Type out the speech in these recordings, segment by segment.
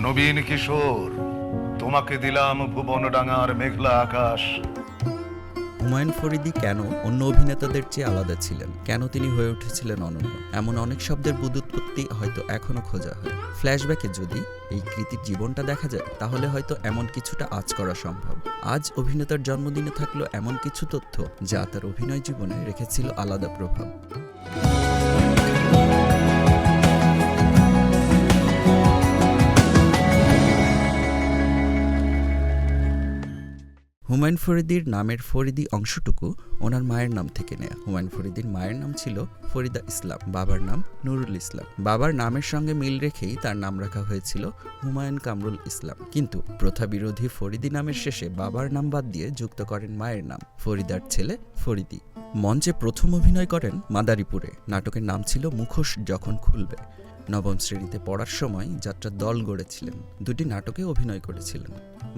নবীন কিশোর, তোমাকে দিলাম ভুবনডাঙ্গার মেঘলা আকাশ। হুমায়ুন ফরিদী কেন অন্য অভিনেতাদের চেয়ে আলাদা ছিলেন, কেন তিনি হয়ে উঠেছিলেন অনন্য, এমন অনেক শব্দের বুদুৎপত্তি হয়তো এখনো খোঁজা হয়। ফ্ল্যাশব্যাকে যদি এই কৃতির জীবনটা দেখা যায়, তাহলে হয়তো এমন কিছুটা আজ করা সম্ভব। আজ অভিনেতার জন্মদিনে থাকলো এমন কিছু তথ্য যা তার অভিনয় জীবনে রেখেছিল আলাদা প্রভাব। হুমায়ুন ফরিদীর নামের ফরিদী অংশটুকু ওনার মায়ের নাম থেকে নেয়া। হুমায়ুন ফরিদীর মায়ের নাম ছিল ফরিদা ইসলাম, বাবার নাম নুরুল ইসলাম। বাবার নামের সঙ্গে মিল রেখেই তার নাম রাখা হয়েছিল হুমায়ুন কামরুল ইসলাম। কিন্তু প্রথা বিরোধী ফরিদী নামের শেষে বাবার নাম বাদ দিয়ে যুক্ত করেন মায়ের নাম, ফরিদার ছেলে ফরিদী। মঞ্চে প্রথম অভিনয় করেন মাদারীপুরে। নাটকের নাম ছিল মুখোশ যখন খুলবে। নবম শ্রেণীতে পড়ার সময় যাত্রার দল গড়েছিলেন। দুটি নাটকে অভিনয় করেছিলেন।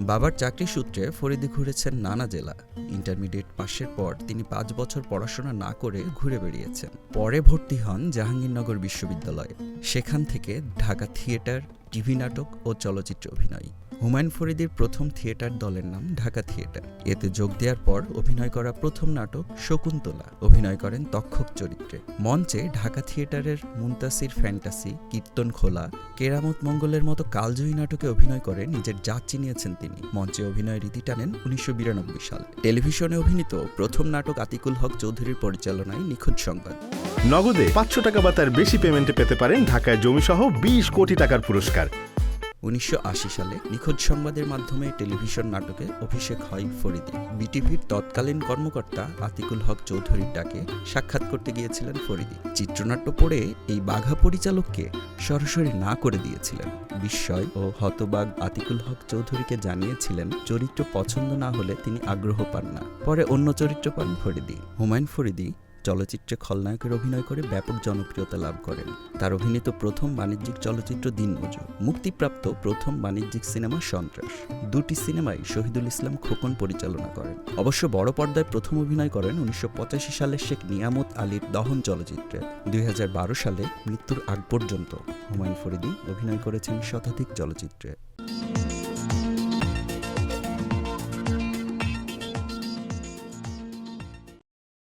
বাবার চাকরি সূত্রে ফরিদী ঘুরেছেন নানা জেলা। ইন্টারমিডিয়েট পাশের পর তিনি 5 বছর পড়াশোনা না করে ঘুরে বেরিয়েছেন। পরে ভর্তি হন জাহাঙ্গীরনগর বিশ্ববিদ্যালয়ে। সেখান থেকে ঢাকা থিয়েটার, টিভি নাটক ও চলচ্চিত্র অভিনয়। হুমায়ুন ফরিদীর প্রথম থিয়েটার দলের নাম ঢাকা থিয়েটার। এতে যোগ দেওয়ার পর অভিনয় করা প্রথম নাটক শকুন্তলা। অভিনয় করেন তক্ষক চরিত্রে। মঞ্চে ঢাকা থিয়েটারের মুনতাসির ফ্যান্টাসি, কীর্তন খোলা, কেরামত মঙ্গলের মতো কালজয়ী নাটকে অভিনয় করে নিজের জাত চিনিয়েছেন তিনি। মঞ্চে অভিনয়ের রীতি টানেন 1992 সালে। টেলিভিশনে অভিনীত প্রথম নাটক আতিকুল হক চৌধুরীর পরিচালনায় নিখোঁজ সংবাদ। নগদে 500 টাকা বা তার বেশি পেমেন্টে পেতে পারেন ঢাকায় জমিসহ 20 কোটি টাকার পুরস্কার। 1980 সালে নিখোঁজ সংবাদের মাধ্যমে টেলিভিশন নাটকে অভিষেক হয় ফরিদী। বিটিভির তৎকালীন কর্মকর্তা আতিকুল হক চৌধুরীর ডাকে সাক্ষাৎ করতে গিয়েছিলেন ফরিদী। চিত্রনাট্য পড়ে এই বাঘা পরিচালককে সরাসরি না করে দিয়েছিলেন। বিস্ময় ও হতবাক আতিকুল হক চৌধুরীকে জানিয়েছিলেন চরিত্র পছন্দ না হলে তিনি আগ্রহ পান না। পরে অন্য চরিত্র পান ফরিদী। হুমায়ুন ফরিদী চলচ্চিত্রে খলনায়কের অভিনয় করে ব্যাপক জনপ্রিয়তা লাভ করেন। তার অভিনীত প্রথম বাণিজ্যিক চলচ্চিত্র দিনমজুর। মুক্তিপ্রাপ্ত প্রথম বাণিজ্যিক সিনেমা সন্ত্রাস। দুটি সিনেমায় শহীদুল ইসলাম খোকন পরিচালনা করেন। অবশ্য বড় পর্দায় প্রথম অভিনয় করেন 1985 সালে শেখ নিয়ামত আলীর দহন চলচ্চিত্রে। 2012 সালে মৃত্যুর আগ পর্যন্ত হুমায়ুন ফরিদী অভিনয় করেছেন শতাধিক চলচ্চিত্রে।